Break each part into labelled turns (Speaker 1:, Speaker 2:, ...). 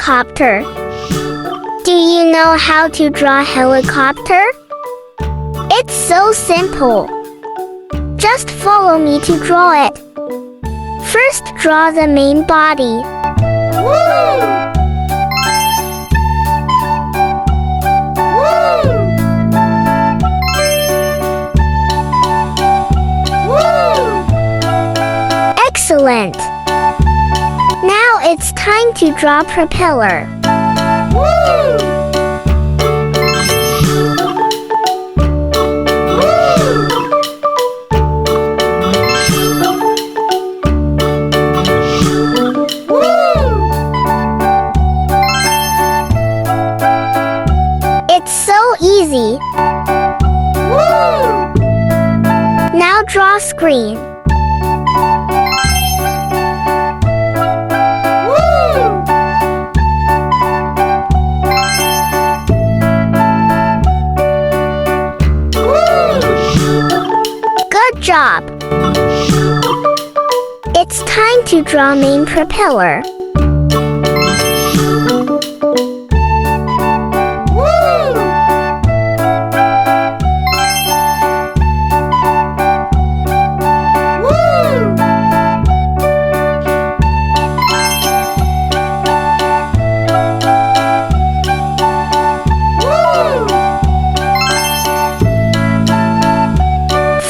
Speaker 1: helicopter. Do you know how to draw a helicopter? It's so simple. Just follow me to draw it. First, draw the main body. Excellent! Now it's time to draw propeller. It's so easy. Now draw screen. Good job! It's time to draw main propeller.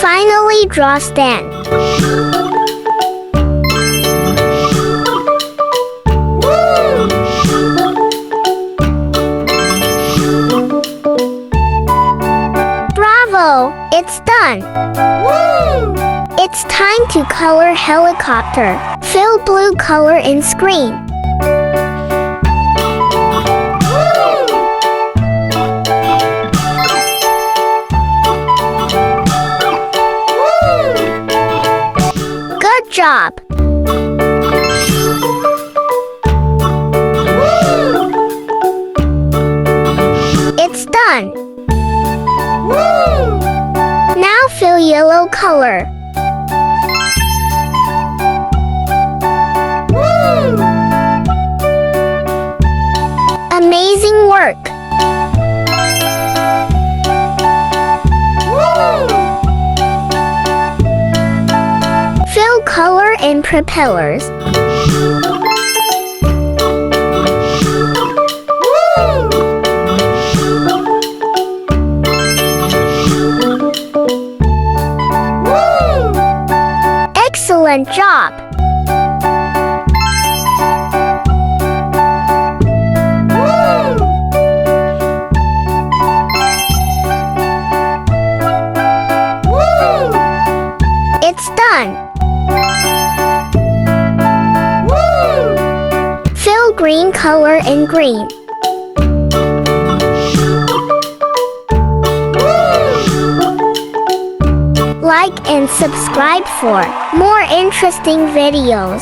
Speaker 1: Finally, draw stand. Bravo! It's done! It's time to color helicopter. Fill blue color in screen. Good job! It's done! Now fill yellow color. Amazing work! Fill color in propellers. Excellent job! It's done! Fill green color in green. Like and subscribe for more interesting videos.